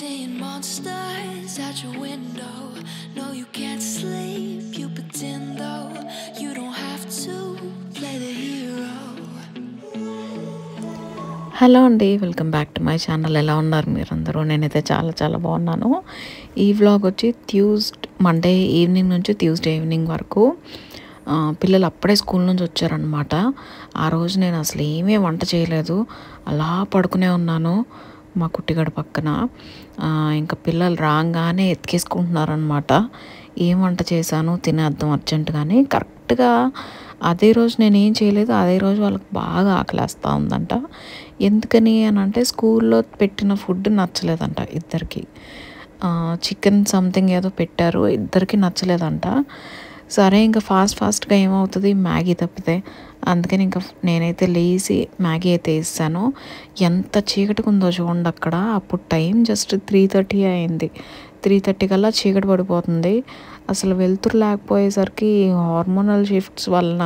seeing monsters out your window. No, you can't sleep, you pretend though. You don't have to play the hero. Hello అండి, welcome back to my channel. ఎలా ఉన్నారు మీరందరూ? నేనైతే చాలా చాలా బాగున్నాను. ఈ వ్లాగ్ వచ్చి మండే ఈవినింగ్ నుంచి ట్యూస్డే ఈవినింగ్ వరకు పిల్లలు అప్పుడే స్కూల్ నుంచి వచ్చారనమాట. ఆ రోజు నేను అసలు ఏమీ వంట చేయలేదు, అలా పడుకునే ఉన్నాను మా కుట్టిగడ పక్కన. ఇంకా పిల్లలు రాగానే ఎత్తుకేసుకుంటున్నారనమాట. ఏం వంట చేశాను తినేద్దాం అర్జెంటుగానే. కరెక్ట్గా అదే రోజు నేను ఏం చేయలేదు, అదే రోజు వాళ్ళకి బాగా ఆకలేస్తూ ఉందంట. ఎందుకని అని అంటే స్కూల్లో పెట్టిన ఫుడ్ నచ్చలేదంట ఇద్దరికి. చికెన్ సంథింగ్ ఏదో పెట్టారు, ఇద్దరికి నచ్చలేదంట. సరే ఇంకా ఫాస్ట్గా ఏమవుతుంది, మ్యాగీ తప్పితే. అందుకని ఇంకా నేనైతే లేచి మ్యాగీ అయితే వేసాను. ఎంత చీకటిగా ఉందో చూడండి అక్కడ. అప్పుడు టైం జస్ట్ 3:30 అయింది. 3:30 కల్లా చీకటి పడిపోతుంది. అసలు వెలుతురు లేకపోయేసరికి హార్మోనల్ షిఫ్ట్స్ వలన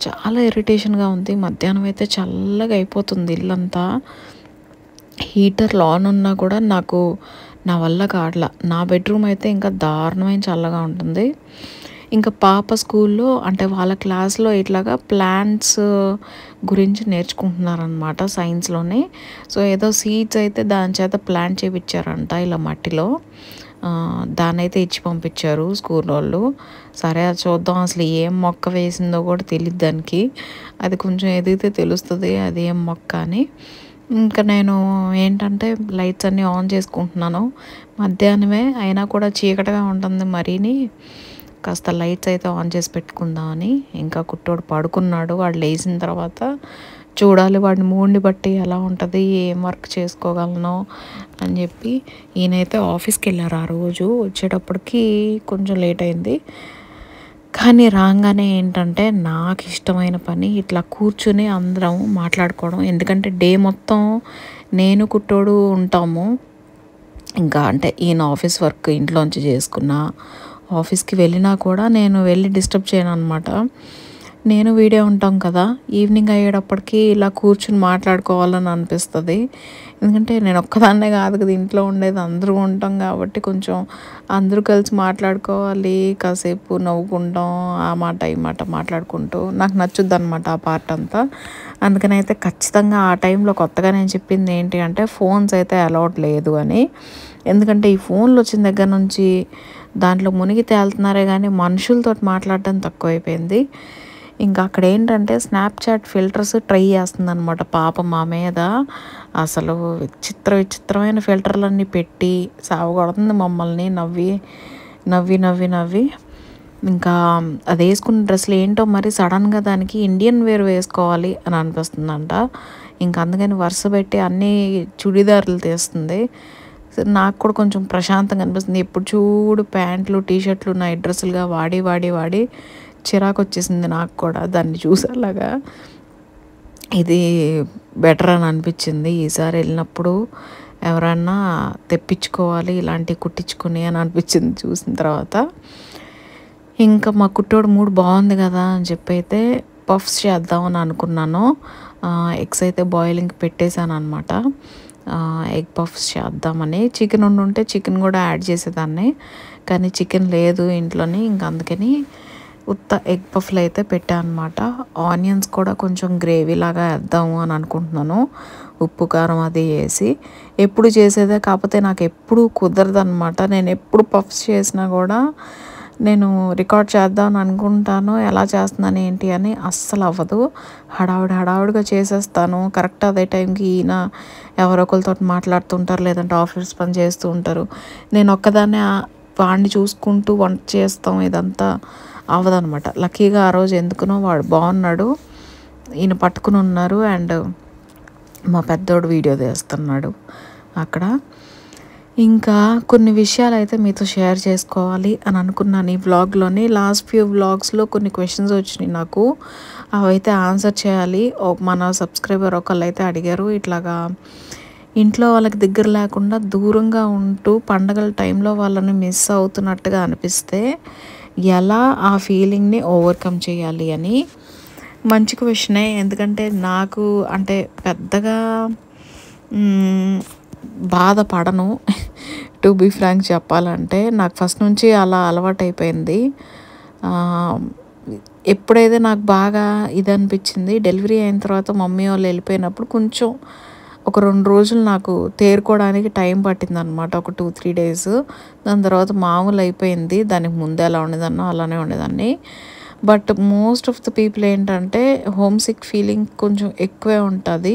చాలా ఇరిటేషన్గా ఉంది. మధ్యాహ్నం అయితే చల్లగా అయిపోతుంది ఇల్లంతా. హీటర్ ఆన్ ఉన్నా కూడా నా వల్ల కావట్లా. నా బెడ్రూమ్ అయితే ఇంకా దారుణమైన చల్లగా ఉంటుంది. ఇంకా పాప స్కూల్లో అంటే వాళ్ళ క్లాస్లో ఇట్లాగా ప్లాంట్స్ గురించి నేర్చుకుంటున్నారనమాట సైన్స్లోనే. సో ఏదో సీడ్స్ అయితే దాని చేత ప్లాంట్ చేయించారంట ఇలా మట్టిలో. దాన్ని అయితే ఇచ్చి పంపించారు స్కూల్ వాళ్ళు. సరే అది చూద్దాం, అసలు ఏం మొక్క వేసిందో కూడా తెలియదు దానికి. అది కొంచెం ఎదిగితే తెలుస్తుంది అది ఏం మొక్క అని. ఇంకా నేను ఏంటంటే లైట్స్ అన్నీ ఆన్ చేసుకుంటున్నాను. మధ్యాహ్నమే అయినా కూడా చీకటిగా ఉంటుంది మరీని. కాస్త లైట్స్ అయితే ఆన్ చేసి పెట్టుకుందామని. ఇంకా కుట్టోడు పడుకున్నాడు. వాడు లేచిన తర్వాత చూడాలి వాడిని మూడ్ని బట్టి ఎలా ఉంటుంది, ఏం వర్క్ చేసుకోగలను అని చెప్పి. ఈయనైతే ఆఫీస్కి వెళ్ళారు ఆ రోజు. వచ్చేటప్పటికి కొంచెం లేట్ అయింది. కానీ రాగానే ఏంటంటే నాకు ఇష్టమైన పని ఇట్లా కూర్చుని అందరం మాట్లాడుకోవడం. ఎందుకంటే డే మొత్తం నేను కుట్టోడు ఉంటాము. ఇంకా అంటే ఈయన ఆఫీస్ వర్క్ ఇంట్లోంచి చేసుకున్నా, ఆఫీస్కి వెళ్ళినా కూడా నేను వెళ్ళి డిస్టర్బ్ చేయను అనమాట. నేను వీడియో ఉంటాం కదా, ఈవినింగ్ అయ్యేటప్పటికి ఇలా కూర్చుని మాట్లాడుకోవాలని అనిపిస్తుంది. ఎందుకంటే నేను ఒక్కదాన్నే కాదు కదా ఇంట్లో ఉండేది, అందరూ ఉంటాం కాబట్టి కొంచెం అందరూ కలిసి మాట్లాడుకోవాలి. కాసేపు నవ్వుకుంటాం, ఆ మాట ఈ మాట మాట్లాడుకుంటూ నాకు నచ్చుద్ది అనమాట ఆ పార్ట్ అంతా. అందుకని అయితే ఖచ్చితంగా ఆ టైంలో కొత్తగా నేను చెప్పింది ఏంటి అంటే ఫోన్స్ అయితే అలౌడ్ లేదు అని. ఎందుకంటే ఈ ఫోన్లు వచ్చిన దగ్గర నుంచి దాంట్లో మునిగి తేలుతున్నారే కానీ మనుషులతో మాట్లాడడం తక్కువైపోయింది. ఇంకా అక్కడ ఏంటంటే స్నాప్చాట్ ఫిల్టర్స్ ట్రై చేస్తుంది అనమాట పాప మా మీద. అసలు విచిత్రమైన ఫిల్టర్లన్నీ పెట్టి సావగొడుతుంది మమ్మల్ని నవ్వి. ఇంకా అది వేసుకున్న డ్రెస్సులు ఏంటో మరి సడన్గా దానికి ఇండియన్ వేర్ వేసుకోవాలి అని అనిపిస్తుందంట. ఇంకా అందుకని వరుస పెట్టి అన్నీ చుడిదార్లు తీస్తుంది. నాకు కూడా కొంచెం ప్రశాంతంగా అనిపిస్తుంది. ఎప్పుడు చూడు ప్యాంట్లు టీషర్ట్లు నైట్ డ్రెస్సులుగా వాడి చిరాకు వచ్చేసింది నాకు కూడా దాన్ని చూసేలాగా. ఇది బెటర్ అని అనిపించింది. ఈసారి వెళ్ళినప్పుడు ఎవరన్నా తెప్పించుకోవాలి ఇలాంటివి కుట్టించుకుని అని అనిపించింది చూసిన తర్వాత. ఇంకా మా కుట్టోడు మూడు బాగుంది కదా అని చెప్పి అయితే పఫ్స్ చేద్దామని అనుకున్నాను. ఎగ్స్ అయితే బాయిలింగ్కి పెట్టేశాను అనమాట. ఎగ్ పఫ్స్ చేద్దామని. చికెన్ ఉంటే చికెన్ కూడా యాడ్ చేసేదాన్ని, కానీ చికెన్ లేదు ఇంట్లోని. ఇంకా అందుకని ఉత్త ఎగ్ పఫ్లు అయితే పెట్టాను అనమాట. ఆనియన్స్ కూడా కొంచెం గ్రేవీ లాగా వేద్దాము అని అనుకుంటున్నాను, ఉప్పు కారం అది వేసి. ఎప్పుడు చేసేదే, కాకపోతే నాకు ఎప్పుడు కుదరదు అనమాట. నేను ఎప్పుడు పఫ్స్ చేసినా కూడా నేను రికార్డ్ చేద్దామని అనుకుంటాను, ఎలా చేస్తున్నాను ఏంటి అని, అస్సలు అవ్వదు. హడావుడిగా చేసేస్తాను. కరెక్ట్ అదే టైంకి ఈయన ఎవరో ఒకరితో మాట్లాడుతుంటారు, లేదంటే ఆఫీస్ పని చేస్తూ ఉంటారు. నేను ఒక్కదాన్నే వాడిని చూసుకుంటూ వంట చేస్తాం, ఇదంతా అవ్వదనమాట. లక్కీగా ఆ రోజు ఎందుకునో వాడు బాగున్నాడు, ఈయన పట్టుకుని ఉన్నారు. అండ్ మా పెద్దోడు వీడియో తీస్తున్నాడు అక్కడ. ఇంకా కొన్ని విషయాలు అయితే మీతో షేర్ చేసుకోవాలి అని అనుకున్నాను ఈ వ్లాగ్లోని. లాస్ట్ ఫ్యూ వ్లాగ్స్లో కొన్ని క్వశ్చన్స్ వచ్చినాయి నాకు, అవైతే ఆన్సర్ చేయాలి. మన సబ్స్క్రైబర్ ఒకళ్ళు అయితే అడిగారు, ఇట్లాగా ఇంట్లో వాళ్ళకి దగ్గర లేకుండా దూరంగా ఉంటూ పండగల టైంలో వాళ్ళని మిస్ అవుతున్నట్టుగా అనిపిస్తే ఎలా ఆ ఫీలింగ్ని ఓవర్కమ్ చేయాలి అని. మంచి క్వశ్చనే. ఎందుకంటే నాకు అంటే పెద్దగా బాధపడను. టు బీ ఫ్రాంక్ చెప్పాలంటే నాకు ఫస్ట్ నుంచి అలా అలవాటైపోయింది. ఎప్పుడైతే నాకు బాగా ఇదనిపించింది, డెలివరీ అయిన తర్వాత మమ్మీ వాళ్ళు వెళ్ళిపోయినప్పుడు కొంచెం ఒక 2 రోజులు నాకు తేరుకోవడానికి టైం పట్టిందనమాట. ఒక 2-3 డేస్. దాని తర్వాత మామూలు అయిపోయింది. దానికి ముందు ఎలా ఉండేదాన్నో అలానే ఉండేదాన్ని. But most of the people ఏంటంటే హోమ్ సిక్ ఫీలింగ్ కొంచెం ఎక్కువే ఉంటుంది.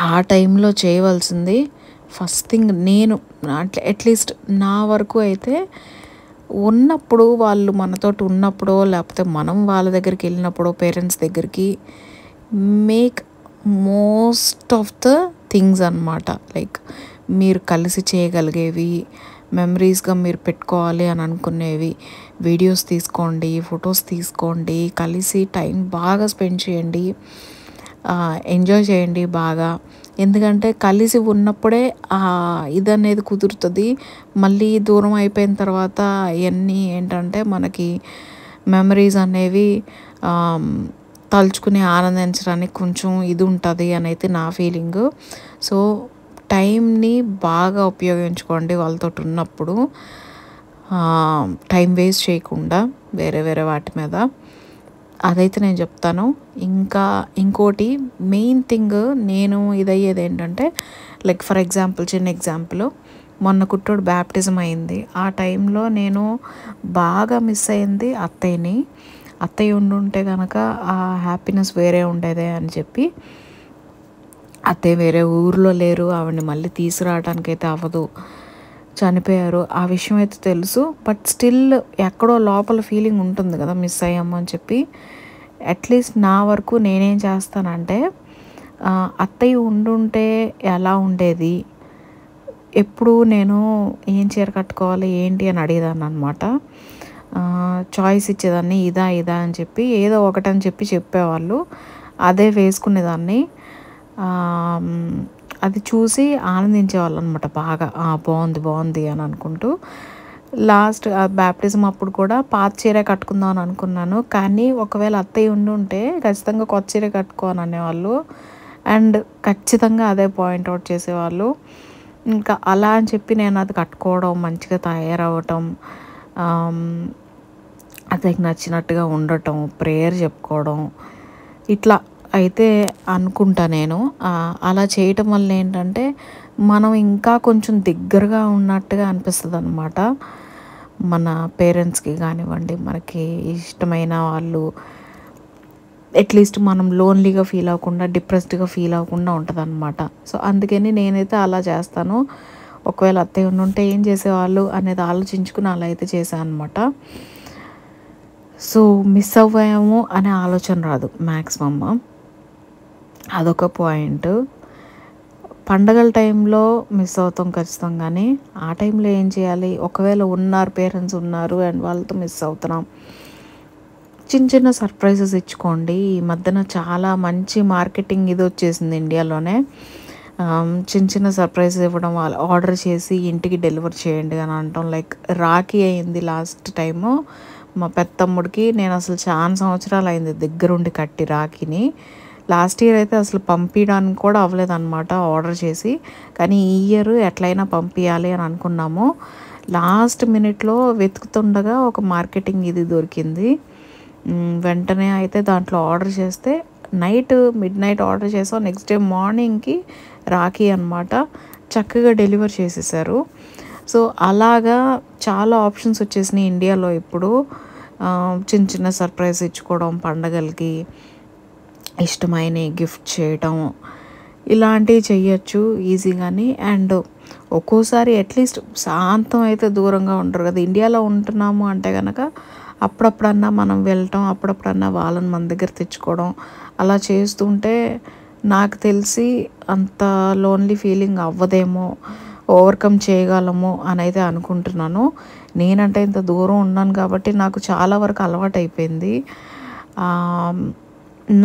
ఆ టైంలో చేయవలసింది ఫస్ట్ థింగ్, నేను అట్లీస్ట్ నా వరకు అయితే ఉన్నప్పుడు, వాళ్ళు మనతోటి ఉన్నప్పుడో లేకపోతే మనం వాళ్ళ దగ్గరికి వెళ్ళినప్పుడో పేరెంట్స్ దగ్గరికి make most of the things అన్నమాట. లైక్ మీరు కలిసి చేయగలిగేవి, మెమరీస్గా మీరు పెట్టుకోవాలి అని అనుకునేవి వీడియోస్ తీసుకోండి, ఫొటోస్ తీసుకోండి, కలిసి టైం బాగా స్పెండ్ చేయండి, ఎంజాయ్ చేయండి బాగా. ఎందుకంటే కలిసి ఉన్నప్పుడే ఇదనేది కుదురుతుంది. మళ్ళీ దూరం అయిపోయిన తర్వాత అవన్నీ ఏంటంటే మనకి మెమరీస్ అనేవి తలుచుకుని ఆనందించడానికి కొంచెం ఇది ఉంటుంది అనేది నా ఫీలింగు. సో టైంని బాగా ఉపయోగించుకోండి వాళ్ళతో ఉన్నప్పుడు, టైం వేస్ట్ చేయకుండా వేరే వేరే వాటి మీద. అదైతే నేను చెప్తాను. ఇంకా ఇంకోటి మెయిన్ థింగ్ నేను ఇదయ్యేది ఏంటంటే, లైక్ ఫర్ ఎగ్జాంపుల్, చిన్న ఎగ్జాంపుల్, మొన్న కుట్టోడు బ్యాప్టిజం అయింది. ఆ టైంలో నేను బాగా మిస్ అయింది అత్తయ్యని. అత్తయ్య ఉండుంటే కనుక ఆ హ్యాపీనెస్ వేరే ఉండేదే అని చెప్పి, అత్తయ్య వేరే ఊరిలో లేరు, ఆవిడని మళ్ళీ తీసుకురావడానికి అయితే అవ్వదు, చనిపోయారు. ఆ విషయం అయితే తెలుసు. బట్ స్టిల్ ఎక్కడో లోపల ఫీలింగ్ ఉంటుంది కదా, మిస్ అయ్యాము అని చెప్పి. అట్లీస్ట్ నా వరకు నేనేం చేస్తానంటే, అత్తయ్య ఉండుంటే ఎలా ఉండేది, ఎప్పుడు నేను ఏం చీర కట్టుకోవాలి ఏంటి అని అడిగేదాన్ని అనమాట. చాయిస్ ఇచ్చేదాన్ని, ఇదా ఇదా అని చెప్పి, ఏదో ఒకటని చెప్పి చెప్పేవాళ్ళు, అదే వేసుకునేదాన్ని. అది చూసి ఆనందించేవాళ్ళు అనమాట బాగా. బాగుంది బాగుంది అని అనుకుంటూ. లాస్ట్ బ్యాప్టిజం అప్పుడు కూడా పాత చీర కట్టుకుందాం అని అనుకున్నాను. కానీ ఒకవేళ అత్తయ్య ఉండుంటే ఖచ్చితంగా కొత్త చీర కట్టుకోని అనేవాళ్ళు, అండ్ ఖచ్చితంగా అదే పాయింట్అవుట్ చేసేవాళ్ళు. ఇంకా అలా అని చెప్పి నేను అది కట్టుకోవడం, మంచిగా తయారవటం, అతనికి నచ్చినట్టుగా ఉండటం, ప్రేయర్ చెప్పుకోవడం, ఇట్లా అయితే అనుకుంటా నేను. అలా చేయటం వల్ల ఏంటంటే మనం ఇంకా కొంచెం దగ్గరగా ఉన్నట్టుగా అనిపిస్తుంది అనమాట. మన పేరెంట్స్కి కానివ్వండి, మనకి ఇష్టమైన వాళ్ళు, అట్లీస్ట్ మనం లోన్లీగా ఫీల్ అవ్వకుండా, డిప్రెస్డ్గా ఫీల్ అవ్వకుండా ఉంటుంది అనమాట. సో అందుకని నేనైతే అలా చేస్తాను. ఒకవేళ అత్తయ్య ఉండుంటే ఏం చేసేవాళ్ళు అనేది ఆలోచించుకుని అలా అయితే చేశాను అనమాట. సో మిస్ అవ్వాము అనే ఆలోచన రాదు మ్యాక్సిమమ్. అదొక పాయింట్. పండగల టైంలో మిస్ అవుతాం ఖచ్చితంగానే. ఆ టైంలో ఏం చేయాలి, ఒకవేళ పేరెంట్స్ ఉన్నారు అండ్ వాళ్ళతో మిస్ అవుతున్నాం, చిన్న చిన్న సర్ప్రైజెస్ ఇచ్చుకోండి. ఈ మధ్యన చాలా మంచి మార్కెటింగ్ ఇది వచ్చేసింది ఇండియాలోనే. చిన్న చిన్న సర్ప్రైజెస్ ఇవ్వడం, వాళ్ళు ఆర్డర్ చేసి ఇంటికి డెలివర్ చేయండి అని అంటాం. లైక్ రాఖీ అయింది లాస్ట్ టైము మా పెద్దమ్ముడికి. నేను అసలు చాలా సంవత్సరాలు అయింది దగ్గరుండి కట్టి రాఖీని. లాస్ట్ ఇయర్ అయితే అసలు పంపించడానికి కూడా అవ్వలేదన్నమాట ఆర్డర్ చేసి. కానీ ఈ ఇయర్ ఎట్లయినా పంపించాలి అని అనుకున్నాము. లాస్ట్ మినిట్లో వెతుకుతుండగా ఒక మార్కెటింగ్ ఇది దొరికింది. వెంటనే అయితే దాంట్లో ఆర్డర్ చేస్తే మిడ్ నైట్ ఆర్డర్ చేసాం, నెక్స్ట్ డే మార్నింగ్కి రాఖీ అనమాట. చక్కగా డెలివర్ చేసేసారు. సో అలాగా చాలా ఆప్షన్స్ వచ్చేసినాయి ఇండియాలో ఇప్పుడు. చిన్న చిన్న సర్ప్రైజ్ ఇచ్చుకోవడం, పండగలకి ఇష్టమైన గిఫ్ట్ చేయడం, ఇలాంటివి చెయ్యొచ్చు ఈజీగాని. అండ్ ఒక్కోసారి అట్లీస్ట్ శాంతం అయితే దూరంగా ఉంటారు కదా, ఇండియాలో ఉంటున్నాము అంటే కనుక అప్పుడప్పుడన్నా మనం వెళ్ళటం, అప్పుడప్పుడన్నా వాళ్ళని మన దగ్గర తెచ్చుకోవడం, అలా చేస్తుంటే నాకు తెలిసి అంత లోన్లీ ఫీలింగ్ అవ్వదేమో, ఓవర్కమ్ చేయగలము అని అయితే అనుకుంటున్నాను. నేనంటే ఇంత దూరం ఉన్నాను కాబట్టి నాకు చాలా వరకు అలవాటు అయిపోయింది.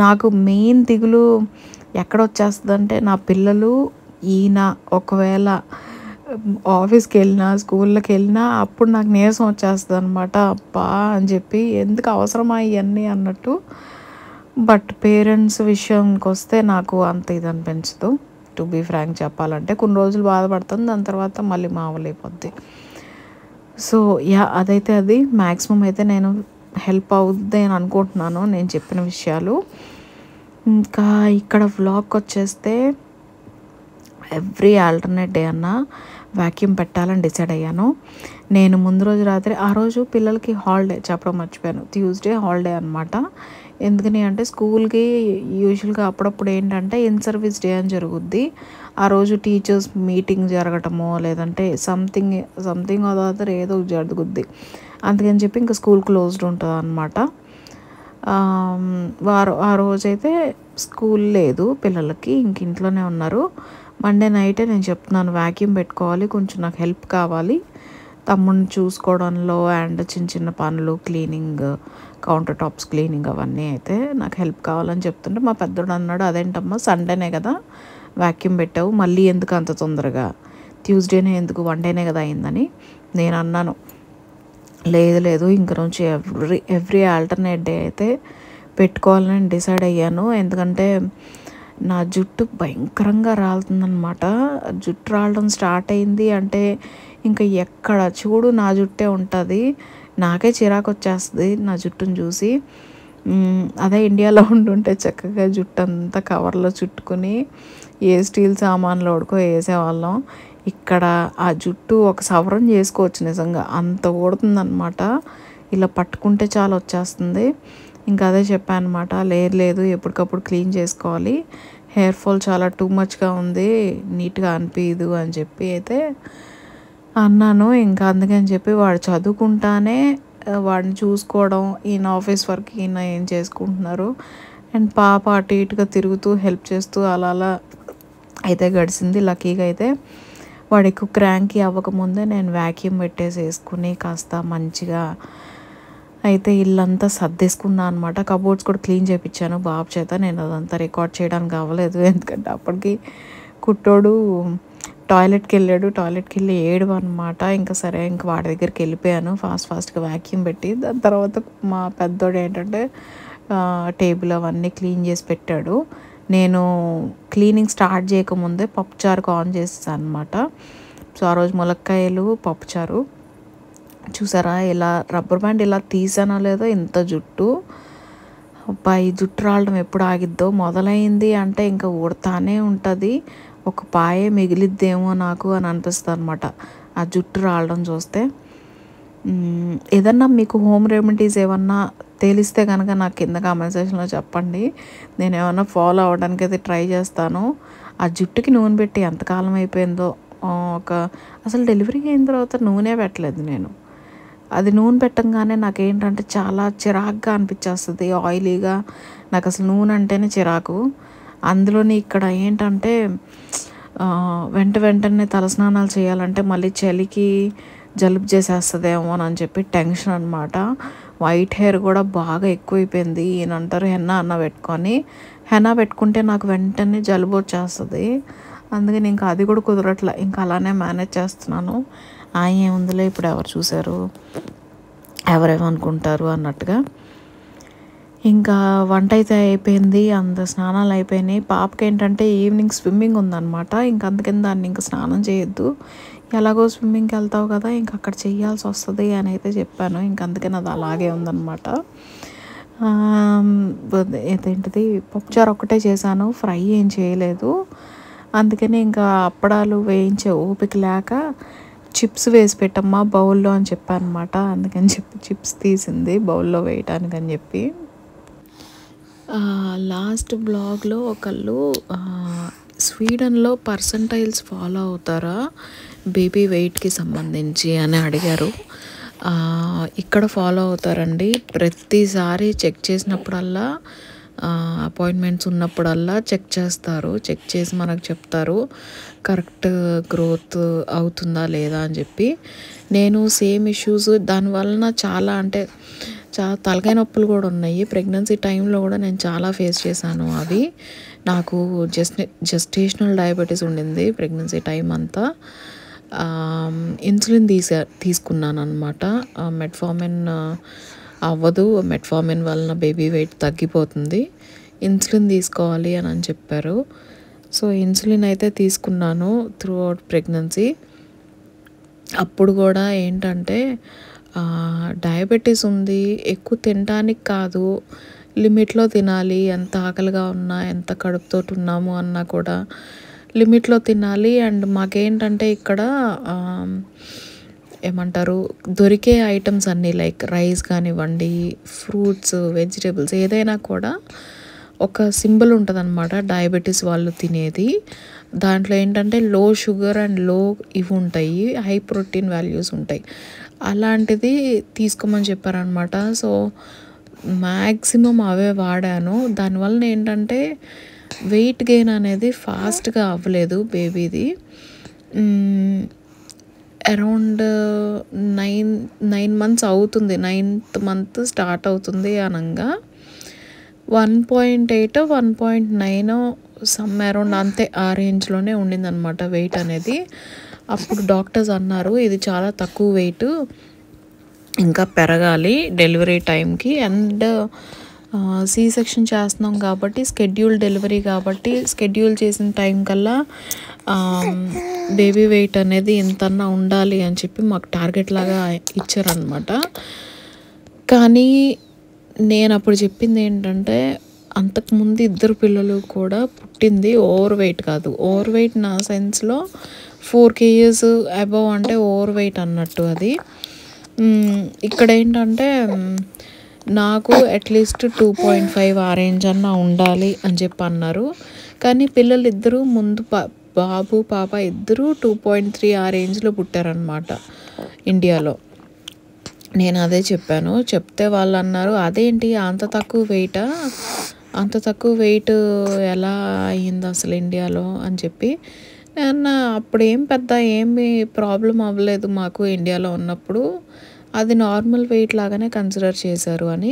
నాకు మెయిన్ దిగులు ఎక్కడ వచ్చేస్తుందంటే, నా పిల్లలు ఈయన ఒకవేళ ఆఫీస్కి వెళ్ళినా స్కూళ్ళకి వెళ్ళినా అప్పుడు నాకు నీరసం వచ్చేస్తుంది అనమాట. అబ్బా అని చెప్పి ఎందుకు అవసరమా ఇవన్నీ అన్నట్టు. బట్ పేరెంట్స్ విషయంకి వస్తే నాకు అంత ఇది అనిపించదు, టు బీ ఫ్రాంక్ చెప్పాలంటే. కొన్ని రోజులు బాధపడుతుంది, దాని తర్వాత మళ్ళీ మామూలైపోద్ది. సో అదైతే అది మ్యాక్సిమం అయితే నేను హెల్ప్ అవుద్ది అని అనుకుంటున్నాను నేను చెప్పిన విషయాలు. ఇంకా ఇక్కడ వ్లాగ్కి వచ్చేస్తే ఎవ్రీ ఆల్టర్నేట్ డే అన్న వ్యాక్యూమ్ పెట్టాలని డిసైడ్ అయ్యాను. నేను ముందు రోజు రాత్రి, ఆ రోజు పిల్లలకి హాలిడే చెప్పడం మర్చిపోయాను, ట్యూస్డే హాలిడే అనమాట. ఎందుకని అంటే స్కూల్కి యూజువల్గా అప్పుడప్పుడు ఏంటంటే ఇన్ సర్వీస్ డే అని జరుగుద్ది. ఆ రోజు టీచర్స్ మీటింగ్ జరగటమో లేదంటే సంథింగ్ అదర్ ఏదో జరుగుద్ది. అందుకని చెప్పి ఇంకా స్కూల్ క్లోజ్డ్ ఉంటుంది అనమాట. ఆ రోజైతే స్కూల్ లేదు పిల్లలకి, ఇంక ఇంట్లోనే ఉన్నారు. మండే నైటే నేను చెప్తున్నాను వ్యాక్యూమ్ పెట్టుకోవాలి, కొంచెం నాకు హెల్ప్ కావాలి తమ్ముడిని చూసుకోవడంలో అండ్ చిన్న చిన్న పనులు, క్లీనింగ్, కౌంటర్ టాప్స్ క్లీనింగ్ అవన్నీ అయితే నాకు హెల్ప్ కావాలని చెప్తుంటే మా పెద్దోడు అన్నాడు, అదేంటమ్మా సండేనే కదా వ్యాక్యూమ్ పెట్టావు, మళ్ళీ ఎందుకు అంత తొందరగా, ట్యూస్డేనే ఎందుకు, వన్ డేనే కదా అయిందని నేను అన్నాను. లేదు ఇంక నుంచి ఎవ్రీ ఆల్టర్నేట్ డే అయితే పెట్టుకోవాలని డిసైడ్ అయ్యాను. ఎందుకంటే నా జుట్టు భయంకరంగా రాలుతుందనమాట. జుట్టు రాలడం స్టార్ట్ అయింది అంటే ఇంకా ఎక్కడ చూడు నా జుట్టే ఉంటుంది. నాకే చిరాకు వచ్చేస్తుంది నా జుట్టును చూసి. అదే ఇండియాలో ఉండుంటే చక్కగా జుట్టు అంతా కవర్లో చుట్టుకుని ఏ స్టీల్ సామాన్లు వాడుకో వేసేవాళ్ళం. ఇక్కడ ఆ జుట్టు ఒక సవరం చేసుకోవచ్చు, నిజంగా అంత ఊడుతుందనమాట. ఇలా పట్టుకుంటే చాలా వచ్చేస్తుంది. ఇంకా అదే చెప్పాను అనమాట, లేదు ఎప్పటికప్పుడు క్లీన్ చేసుకోవాలి, హెయిర్ ఫాల్ చాలా టూ మచ్గా ఉంది, నీట్గా అనిపించదు అని చెప్పి అయితే అన్నాను. ఇంకా అందుకని చెప్పి వాడు చదువుకుంటానే వాడిని చూసుకోవడం, ఈయన ఆఫీస్ వర్క్ ఈయన ఏం చేసుకుంటున్నారు, అండ్ పాప అటు ఇటుగా తిరుగుతూ హెల్ప్ చేస్తూ అలా అయితే గడిచింది. లక్కీగా అయితే వాడు ఎక్కువ క్రాంకీ అవ్వకముందే నేను వ్యాక్యూమ్ వేసుకుని కాస్త మంచిగా అయితే ఇల్లంతా సర్దేసుకున్నాను అనమాట. కబోర్డ్స్ కూడా క్లీన్ చేయించాను బాబు చేత. నేను అదంతా రికార్డ్ చేయడానికి అవ్వలేదు, ఎందుకంటే అప్పటికి కుట్టోడు టాయిలెట్కి వెళ్ళి ఏడు అనమాట. ఇంకా సరే ఇంకా వాడి దగ్గరికి వెళ్ళిపోయాను ఫాస్ట్గా వ్యాక్యూమ్ పెట్టి. దాని తర్వాత మా పెద్దోడు ఏంటంటే టేబుల్ అవన్నీ క్లీన్ చేసి పెట్టాడు. నేను క్లీనింగ్ స్టార్ట్ చేయకముందే పప్పుచారుకు ఆన్ చేసేసాను అనమాట. సో ఆ రోజు ములక్కాయలు పప్పుచారు. చూసారా ఇలా రబ్బర్ బ్యాండ్ ఇలా తీసానో లేదో ఇంత జుట్టు. ఈ జుట్టు రావడం ఎప్పుడు ఆగిద్దో, మొదలైంది అంటే ఇంకా ఊడతానే ఉంటుంది, ఒక పాయే మిగిలిద్దేమో నాకు అని అనిపిస్తుంది అనమాట ఆ జుట్టు రావడం చూస్తే. ఏదన్నా మీకు హోమ్ రెమెడీస్ ఏమన్నా తెలిస్తే కనుక నాకు కింద కామెంట్ సెక్షన్లో చెప్పండి, నేను ఏమన్నా ఫాలో అవ్వడానికి అయితే ట్రై చేస్తాను. ఆ జుట్టుకి నూనె పెట్టి ఎంతకాలం అయిపోయిందో. అసలు డెలివరీ అయిన తర్వాత నూనె పెట్టలేదు నేను. అది నూనె పెట్టంగానే నాకేంటంటే చాలా చిరాకుగా అనిపించేస్తుంది, ఆయిలీగా. నాకు అసలు నూనె అంటేనే చిరాకు. అందులోని ఇక్కడ ఏంటంటే వెంటనే తలస్నానాలు చేయాలంటే మళ్ళీ చలికి జలుబు చేసేస్తుందేమో అని చెప్పి టెన్షన్ అనమాట. వైట్ హెయిర్ కూడా బాగా ఎక్కువైపోయింది. ఈయన అంటారు హెన్నా పెట్టుకుంటే నాకు వెంటనే జలుబు వచ్చేస్తుంది. అందుకని ఇంకా అది కూడా కుదరట్లే, ఇంకా అలానే మేనేజ్ చేస్తున్నాను. ఏముందిలే ఇప్పుడు ఎవరు చూశారు, ఎవరేమనుకుంటారు అన్నట్టుగా. ఇంకా వంట అయితే అయిపోయింది, స్నానాలు అయిపోయినాయి. పాపకి ఏంటంటే ఈవినింగ్ స్విమ్మింగ్ ఉందన్నమాట. ఇంక అందుకని దాన్ని ఇంకా స్నానం చేయొద్దు, ఎలాగో స్విమ్మింగ్కి వెళ్తావు కదా ఇంక అక్కడ చేయాల్సి వస్తుంది అని అయితే చెప్పాను. ఇంక అందుకని అది అలాగే ఉందన్నమాట. ఏంటిది పప్పుచారు ఒక్కటే చేశాను, ఫ్రై ఏం చేయలేదు. అందుకని ఇంకా అప్పడాలు వేయించే ఓపిక లేక చిప్స్ వేసి పెట్టమ్మా బౌల్లో అని చెప్పాను అనమాట. అందుకని చెప్పి చిప్స్ తీసింది బౌల్లో వేయటానికి అని చెప్పి. లాస్ట్ బ్లాగ్లో ఒకళ్ళు స్వీడన్లో పర్సంటైల్స్ ఫాలో అవుతారా బేబీ వెయిట్కి సంబంధించి అని అడిగారు. ఇక్కడ ఫాలో అవుతారండి. ప్రతిసారి చెక్ చేసినప్పుడల్లా, అపాయింట్మెంట్స్ ఉన్నప్పుడల్లా చెక్ చేస్తారు. చెక్ చేసి మనకు చెప్తారు కరెక్ట్ గ్రోత్ అవుతుందా లేదా అని చెప్పి. నేను సేమ్ ఇష్యూస్ దానివలన చాలా తలకాయ నొప్పులు కూడా ఉన్నాయి. ప్రెగ్నెన్సీ టైంలో కూడా నేను చాలా ఫేస్ చేశాను అవి. నాకు జెస్టేషనల్ డయాబెటీస్ ఉండింది ప్రెగ్నెన్సీ టైం అంతా. ఇన్సులిన్ తీసుకున్నాను అనమాట. మెట్ఫార్మిన్ అవ్వదు, మెట్ఫార్మిన్ వలన బేబీ వెయిట్ తగ్గిపోతుంది, ఇన్సులిన్ తీసుకోవాలి అని చెప్పారు. సో ఇన్సులిన్ అయితే తీసుకున్నాను త్రూ అవుట్ ప్రెగ్నెన్సీ. అప్పుడు కూడా ఏంటంటే డయాబెటీస్ ఉంది, ఎక్కువ తినడానికి కాదు, లిమిట్లో తినాలి. ఎంత ఆకలిగా ఉన్నా, ఎంత కడుపుతోటి ఉన్నాము అన్నా కూడా లిమిట్లో తినాలి. అండ్ మాకేంటంటే ఇక్కడ ఏమంటారు, దొరికే ఐటమ్స్ అన్నీ లైక్ రైస్ కానివ్వండి, ఫ్రూట్స్, వెజిటేబుల్స్ ఏదైనా కూడా ఒక సింబల్ ఉంటుందన్నమాట డయాబెటీస్ వాళ్ళు తినేది. దాంట్లో ఏంటంటే లో షుగర్ అండ్ లో ఇవి ఉంటాయి, హై ప్రోటీన్ వాల్యూస్ ఉంటాయి. అలాంటిది తీసుకోమని చెప్పారనమాట. సో మ్యాక్సిమం అవే వాడాను. దానివల్ల ఏంటంటే వెయిట్ గెయిన్ అనేది ఫాస్ట్గా అవ్వలేదు బేబీది. అరౌండ్ 9 months అవుతుంది, 9th month స్టార్ట్ అవుతుంది అనగా 1.8 1.9 సమ్ అరౌండ్ అంతే, ఆ రేంజ్లోనే ఉండిందనమాట వెయిట్ అనేది. అప్పుడు డాక్టర్స్ అన్నారు ఇది చాలా తక్కువ వెయిట్, ఇంకా పెరగాలి డెలివరీ టైంకి. అండ్ సి సెక్షన్ చేస్తున్నాం కాబట్టి స్కెడ్యూల్ డెలివరీ కాబట్టి స్కెడ్యూల్ చేసిన టైం కల్లా బేబీ వెయిట్ అనేది ఎంతన్నా ఉండాలి అని చెప్పి మాకు టార్గెట్ లాగా ఇచ్చారనమాట. కానీ నేను అప్పుడు చెప్పింది ఏంటంటే అంతకుముందు 2 పిల్లలు కూడా పుట్టింది ఓవర్ వెయిట్ కాదు. ఓవర్ వెయిట్ నా సెన్స్లో 4 kgs అబవ్ అంటే ఓవర్ వెయిట్ అన్నట్టు అది. ఇక్కడ ఏంటంటే నాకు అట్లీస్ట్ 2.5 ఆ రేంజ్ అన్నా ఉండాలి అని చెప్పి అన్నారు. కానీ పిల్లలు ఇద్దరు ముందు బాబు పాప ఇద్దరు 2.3 ఆ రేంజ్లో పుట్టారనమాట ఇండియాలో. నేను అదే చెప్పాను. చెప్తే వాళ్ళు అన్నారు అదేంటి అంత తక్కువ వెయిటా, అంత తక్కువ వెయిట్ ఎలా అయ్యింది అసలు ఇండియాలో అని చెప్పి. నేను అప్పుడు ఏమి ప్రాబ్లం అవ్వలేదు మాకు ఇండియాలో ఉన్నప్పుడు, అది నార్మల్ వెయిట్ లాగానే కన్సిడర్ చేశారు అని.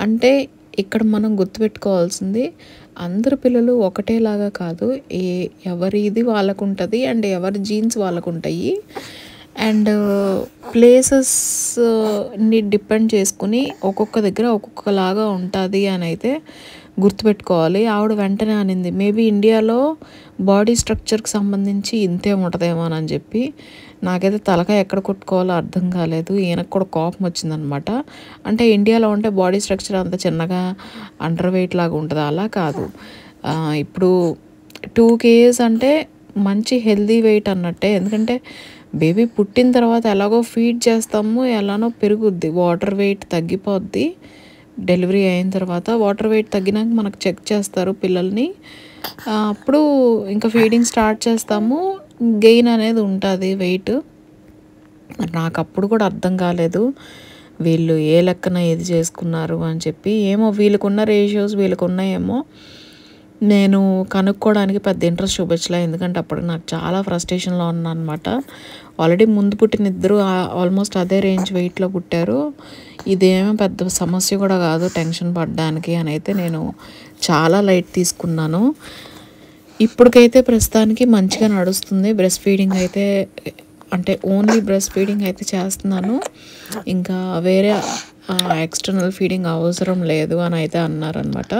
అంటే ఇక్కడ మనం గుర్తుపెట్టుకోవాల్సింది అందరు పిల్లలు ఒకటేలాగా కాదు, ఎవరి ఇది వాళ్ళకు ఉంటుంది అండ్ ఎవరి జీన్స్ వాళ్ళకు ఉంటాయి. అండ్ ప్లేసెస్ని డిపెండ్ చేసుకుని ఒక్కొక్క దగ్గర ఒక్కొక్కలాగా ఉంటుంది అని అయితే గుర్తుపెట్టుకోవాలి. ఆవిడ వెంటనే అనింది మేబీ ఇండియాలో బాడీ స్ట్రక్చర్కి సంబంధించి ఇంతే ఉంటుందేమో అని చెప్పి. నాకైతే తలకాయ ఎక్కడ కొట్టుకోవాలో అర్థం కాలేదు. ఈయనకు కూడా కోపం వచ్చిందనమాట. అంటే ఇండియాలో ఉంటే బాడీ స్ట్రక్చర్ అంత చిన్నగా అండర్ వెయిట్ లాగా ఉంటుంది, అలా కాదు. ఇప్పుడు 2 kgs అంటే మంచి హెల్దీ వెయిట్ అన్నట్టే. ఎందుకంటే బేబీ పుట్టిన తర్వాత ఎలాగో ఫీడ్ చేస్తాము, ఎలానో పెరుగుద్ది, వాటర్ వెయిట్ తగ్గిపోద్ది. డెలివరీ అయిన తర్వాత వాటర్ వెయిట్ తగ్గినాక మనకు చెక్ చేస్తారు పిల్లల్ని, అప్పుడు ఇంకా ఫీడింగ్ స్టార్ట్ చేస్తాము, గెయిన్ అనేది ఉంటుంది వెయిట్. నాకు అప్పుడు కూడా అర్థం కాలేదు వీళ్ళు ఏ లెక్కన ఇది చేసుకున్నారు అని చెప్పి. ఏమో వీళ్ళకున్న రేషియోస్ వీళ్ళకున్నాయేమో, నేను కనుక్కోవడానికి పెద్ద ఇంట్రెస్ట్ చూపించలే. ఎందుకంటే అప్పుడు నాకు చాలా ఫ్రస్ట్రేషన్లో ఉన్నా అనమాట. ఆల్రెడీ ముందు పుట్టిన ఇద్దరు ఆల్మోస్ట్ అదే రేంజ్ వెయిట్లో పుట్టారు, ఇదేమో పెద్ద సమస్య కూడా కాదు టెన్షన్ పడడానికి అని అయితే నేను చాలా లైట్ తీసుకున్నాను. ఇప్పటికైతే ప్రస్తుతానికి మంచిగా నడుస్తుంది. బ్రెస్ట్ ఫీడింగ్ అయితే అంటే ఓన్లీ బ్రెస్ట్ ఫీడింగ్ అయితే చేస్తున్నాను, ఇంకా వేరే ఎక్స్టర్నల్ ఫీడింగ్ అవసరం లేదు అని అయితే అన్నారనమాట.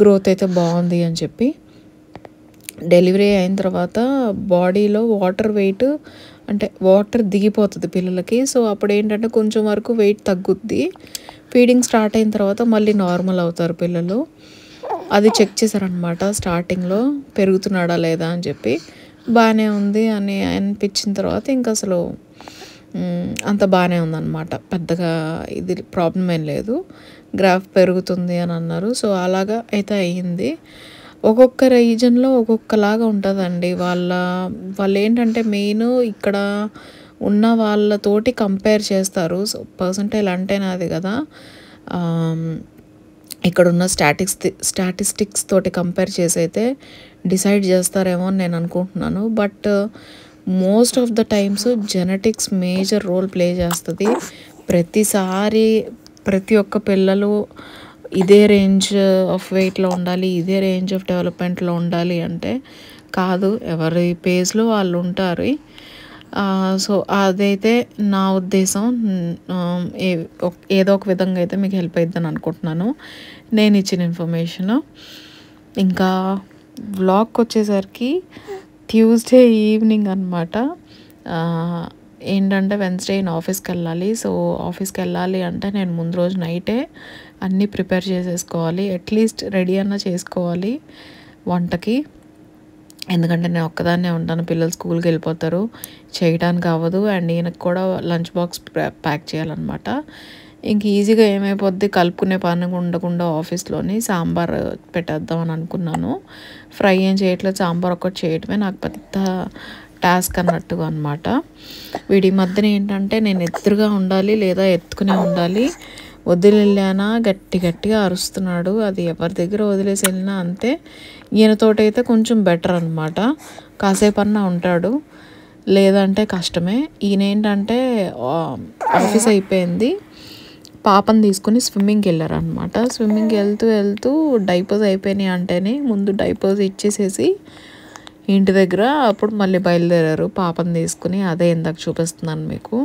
గ్రోత్ అయితే బాగుంది అని చెప్పి. డెలివరీ అయిన తర్వాత బాడీలో వాటర్ వెయిట్ అంటే వాటర్ దిగిపోతుంది పిల్లలకి. సో అప్పుడు ఏంటంటే కొంచెం వరకు వెయిట్ తగ్గుద్ది. ఫీడింగ్ స్టార్ట్ అయిన తర్వాత మళ్ళీ నార్మల్ అవుతారు పిల్లలు. అది చెక్ చేశారనమాట స్టార్టింగ్లో, పెరుగుతున్నాడా లేదా అని చెప్పి. బాగానే ఉంది అని అనిపించిన తర్వాత ఇంకా అసలు అంత బాగానే ఉందన్నమాట, పెద్దగా ఇది ప్రాబ్లం ఏం లేదు, గ్రాఫ్ పెరుగుతుంది అని అన్నారు. సో అలాగా అయితే అయ్యింది. ఒక్కొక్క రీజన్లో ఒక్కొక్కలాగా ఉంటుందండి. వాళ్ళు ఏంటంటే మెయిన్ ఇక్కడ ఉన్న వాళ్ళతోటి కంపేర్ చేస్తారు. సో పర్సంటైల్ అంటేనే అది కదా, ఇక్కడున్న స్టాటిస్టిక్స్ తోటి కంపేర్ చేసి అయితే డిసైడ్ చేస్తారేమో అని నేను అనుకుంటున్నాను. But most of the times genetics major role play చేస్తుంది. ప్రతిసారి ప్రతి ఒక్క పిల్లలు ఇదే రేంజ్ ఆఫ్ వెయిట్లో ఉండాలి, ఇదే రేంజ్ ఆఫ్ డెవలప్మెంట్లో ఉండాలి అంటే కాదు, ఎవరి పేజ్లో వాళ్ళు ఉంటారు. సో అదైతే నా ఉద్దేశం. ఏదో ఒక విధంగా అయితే మీకు హెల్ప్ అవుతుందని అనుకుంటున్నాను నేను ఇచ్చిన ఇన్ఫర్మేషన్. ఇంకా వ్లాగ్కి వచ్చేసరికి ట్యూస్డే ఈవినింగ్ అనమాట. ఏంటంటే వెన్స్డే నేను ఆఫీస్కి వెళ్ళాలి. సో ఆఫీస్కి వెళ్ళాలి అంటే నేను ముందు రోజు నైటే అన్నీ ప్రిపేర్ చేసేసుకోవాలి, అట్లీస్ట్ రెడీ అన్నా చేసుకోవాలి వంటకి. ఎందుకంటే నేను ఒక్కదాన్నే ఉంటాను, పిల్లలు స్కూల్కి వెళ్ళిపోతారు, చేయడానికి అవ్వదు. అండ్ ఈయనకు కూడా లంచ్ బాక్స్ ప్యాక్ చేయాలన్నమాట. ఇంక ఈజీగా ఏమైపోద్ది, కలుపుకునే పని ఉండకుండా ఆఫీస్లోని సాంబార్ పెట్టేద్దామని అనుకున్నాను. ఫ్రై ఏం చేయట్లేదు, సాంబార్ ఒక్కటి చేయటమే నాకు పెద్ద టాస్క్ అన్నట్టుగా అనమాట. వీడి మధ్యన ఏంటంటే నేను ఎదురుగా ఉండాలి లేదా ఎత్తుకునే ఉండాలి. వదిలేనా గట్టిగా అరుస్తున్నాడు. అది ఎవరి దగ్గర వదిలేసి వెళ్ళినా అంతే. ఈయనతోటైతే కొంచెం బెటర్ అనమాట, కాసేపు అన్నా ఉంటాడు, లేదంటే కష్టమే. ఈయన ఏంటంటే ఆఫీస్ అయిపోయింది, పాపని తీసుకుని స్విమ్మింగ్కి వెళ్ళారనమాట. స్విమ్మింగ్కి వెళ్తూ డైపర్స్ అయిపోయినాయి అంటేనే ముందు డైపర్స్ ఇచ్చేసేసి ఇంటి దగ్గర అప్పుడు మళ్ళీ బయలుదేరారు పాపని తీసుకుని. అదే ఇందాక చూపిస్తున్నాను మీకు.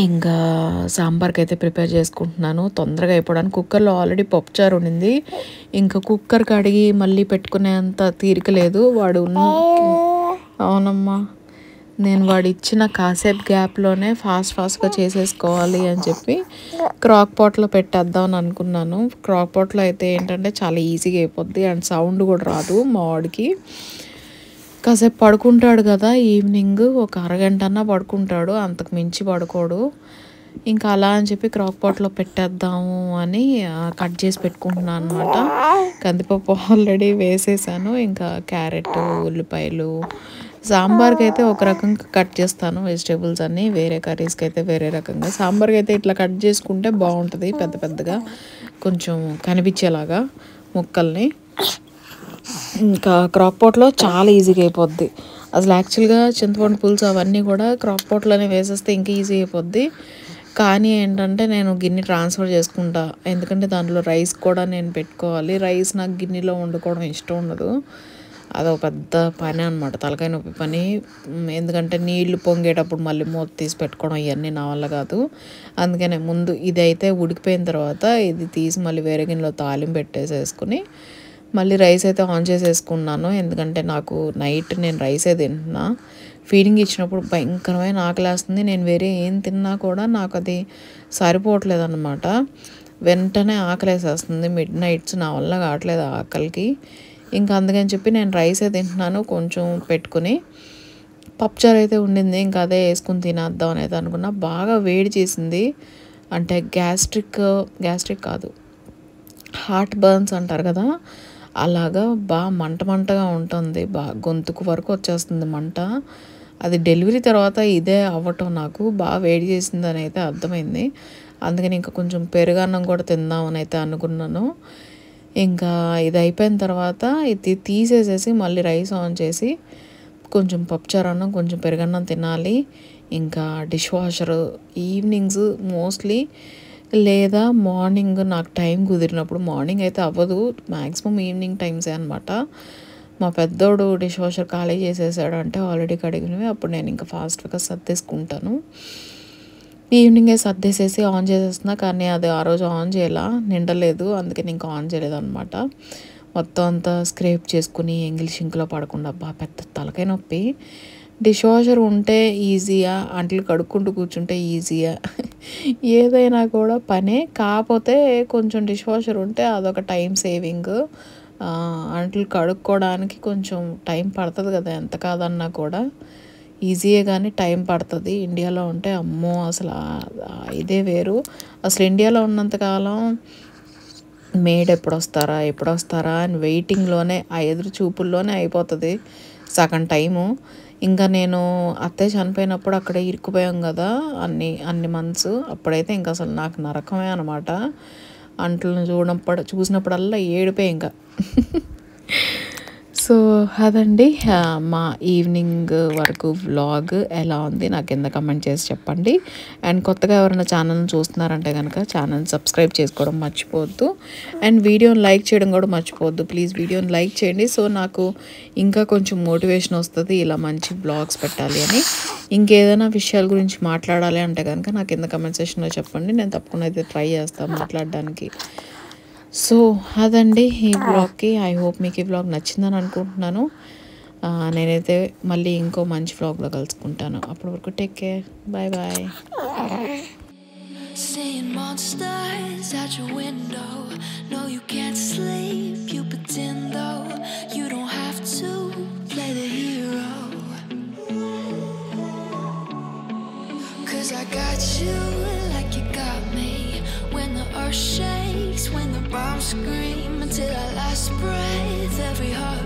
ఇంకా సాంబార్కి అయితే ప్రిపేర్ చేసుకుంటున్నాను తొందరగా అయిపోవడానికి. కుక్కర్లో ఆల్రెడీ పప్పుచారు ఉండింది, ఇంకా కుక్కర్ కడిగి మళ్ళీ పెట్టుకునేంత తీరిక లేదు. వాడు అవునమ్మా, నేను వాడు ఇచ్చిన కాసేపు గ్యాప్లోనే ఫాస్ట్గా చేసేసుకోవాలి అని చెప్పి క్రాక్ పాట్లో పెట్టేద్దామని అనుకున్నాను. క్రాక్ పాట్లో అయితే ఏంటంటే చాలా ఈజీగా అయిపోద్ది అండ్ సౌండ్ కూడా రాదు. మా వాడికి కాసేపు పడుకుంటాడు కదా, ఈవినింగ్ ఒక అరగంట అన్నా పడుకుంటాడు, అంతకు మించి పడుకోడు. ఇంకా అలా అని చెప్పి క్రాక్ పాట్లో పెట్టేద్దాము అని కట్ చేసి పెట్టుకుంటున్నాను అనమాట. కందిపప్పు ఆల్రెడీ వేసేసాను, ఇంకా క్యారెట్, ఉల్లిపాయలు. సాంబార్కి అయితే ఒక రకంగా కట్ చేస్తాను వెజిటేబుల్స్ అన్నీ, వేరే కర్రీస్కి అయితే వేరే రకంగా. సాంబార్కి అయితే ఇట్లా కట్ చేసుకుంటే బాగుంటుంది, పెద్దగా కొంచెం కనిపించేలాగా ముక్కల్ని. ఇంకా క్రాక్ పాట్లో చాలా ఈజీగా అయిపోద్ది. అసలు యాక్చువల్గా చింతపండు పులుసు అవన్నీ కూడా క్రాక్ పాట్లోనే వేసేస్తే ఇంకా ఈజీ అయిపోద్ది. కానీ ఏంటంటే నేను గిన్నె ట్రాన్స్ఫర్ చేసుకుంటా, ఎందుకంటే దాంట్లో రైస్ కూడా నేను పెట్టుకోవాలి. రైస్ నాకు గిన్నెలో వండుకోవడం ఇష్టం ఉండదు, అదొక పెద్ద పని అనమాట, తలకాయ నొప్పి పని. ఎందుకంటే నీళ్లు పొంగేటప్పుడు మళ్ళీ మూత తీసి పెట్టుకోవడం ఇవన్నీ నా వల్ల కాదు. అందుకనే ముందు ఇదైతే ఉడికిపోయిన తర్వాత ఇది తీసి మళ్ళీ వేరే గిన్నెలో తాలింపు పెట్టేసేసుకుని మళ్ళీ రైస్ అయితే ఆన్ చేసేసుకున్నాను. ఎందుకంటే నాకు నైట్ నేను రైసే తింటున్నా, ఫీడింగ్ ఇచ్చినప్పుడు భయంకరమైన ఆకలేస్తుంది. నేను వేరే ఏం తిన్నా కూడా నాకు అది సరిపోవట్లేదు అనమాట, వెంటనే ఆకలేసేస్తుంది. మిడ్ నైట్స్ నా వల్ల కావట్లేదు ఆకలికి. ఇంకా అందుకని చెప్పి నేను రైసే తింటున్నాను కొంచెం పెట్టుకుని. పప్పుచారు అయితే ఉండింది, ఇంకా అదే వేసుకుని తినేద్దాం అనేది అనుకున్నా. బాగా వేడి చేసింది, అంటే గ్యాస్ట్రిక్ కాదు, హార్ట్ బర్న్స్ అంటారు కదా, అలాగా బాగా మంటగా ఉంటుంది, బాగా గొంతుకు వరకు వచ్చేస్తుంది మంట. అది డెలివరీ తర్వాత ఇదే అవ్వటం నాకు బాగా వేడి చేసిందని అయితే అర్థమైంది. అందుకని ఇంకా కొంచెం పెరుగన్నం కూడా తిందామని అయితే అనుకున్నాను. ఇంకా ఇది అయిపోయిన తర్వాత ఇది తీసేసేసి మళ్ళీ రైస్ ఆన్ చేసి కొంచెం పప్పుచారు అన్నం కొంచెం పెరుగన్నం తినాలి. ఇంకా డిష్ వాషర్ ఈవినింగ్స్ మోస్ట్లీ, లేదా మార్నింగ్ నాకు టైం కుదిరినప్పుడు. మార్నింగ్ అయితే అవ్వదు, మ్యాక్సిమం ఈవినింగ్ టైమ్సే అనమాట. మా పెద్దోడు డిష్ వాషర్ ఖాళీ చేసేసాడు అంటే ఆల్రెడీ కడిగినవి, అప్పుడు నేను ఇంకా ఫాస్ట్గా సర్దేసుకుంటాను. ఈవినింగే సర్దేసేసి ఆన్ చేసేస్తున్నా, కానీ అది ఆ రోజు ఆన్ చేయాల నిండలేదు, అందుకని ఇంకా ఆన్ చేయలేదు అనమాట. మొత్తం అంతా స్క్రేప్ చేసుకుని ఎంగిల్ షింక్లో పడకుండా పెద్ద తలకాయ నొప్పి. డిష్ వాషర్ ఉంటే ఈజీయా, అంట్లు కడుక్కుంటూ కూర్చుంటే ఈజీయా, ఏదైనా కూడా పనే. కాకపోతే కొంచెం డిష్ వాషర్ ఉంటే అదొక టైం సేవింగ్. అంట్లు కడుక్కోవడానికి కొంచెం టైం పడుతుంది కదా, ఎంత కాదన్నా కూడా ఈజీయే కానీ టైం పడుతుంది. ఇండియాలో ఉంటే అమ్మో అసలు ఇదే వేరు. అసలు ఇండియాలో ఉన్నంతకాలం మేడ్ ఎప్పుడు వస్తారా అని వెయిటింగ్లోనే, ఆ ఎదురు చూపుల్లోనే అయిపోతుంది సగం టైము. ఇంకా నేను అత్తయ్య చనిపోయినప్పుడు అక్కడే ఇరుక్కుపోయాం కదా అన్ని మంత్స్, అప్పుడైతే ఇంకా అసలు నాకు నరకమే అనమాట. అంట్లను చూసినప్పుడల్లా ఏడిపోయి ఇంకా. సో అదండి మా ఈవినింగ్ వరకు వ్లాగ్. ఎలా ఉంది నాకు కింద కమెంట్ చేసి చెప్పండి. అండ్ కొత్తగా ఎవరైనా ఛానల్ని చూస్తున్నారంటే కనుక ఛానల్ సబ్స్క్రైబ్ చేసుకోవడం మర్చిపోవద్దు, అండ్ వీడియోని లైక్ చేయడం కూడా మర్చిపోవద్దు. ప్లీజ్ వీడియోని లైక్ చేయండి, సో నాకు ఇంకా కొంచెం మోటివేషన్ వస్తుంది ఇలా మంచి వ్లాగ్స్ పెట్టాలి అని. ఇంకేదైనా విషయాల గురించి మాట్లాడాలి అంటే కనుక నాకు కింద కమెంట్ సెక్షన్లో చెప్పండి, నేను తప్పకుండా అయితే ట్రై చేస్తాను మాట్లాడడానికి. సో అదండి ఈ బ్లాగ్కి. ఐ హోప్ మీకు ఈ బ్లాగ్ నచ్చిందని అనుకుంటున్నాను. నేనైతే మళ్ళీ ఇంకో మంచి వ్లాగ్లో కలుసుకుంటాను. అప్పటి వరకు take care. Bye bye. Seeing monsters out your window. No, you can't sleep. You pretend though you don't have to play the hero. 'Cause I got you like you got me. When the earth shakes, when the bombs scream, until our last breath, every heart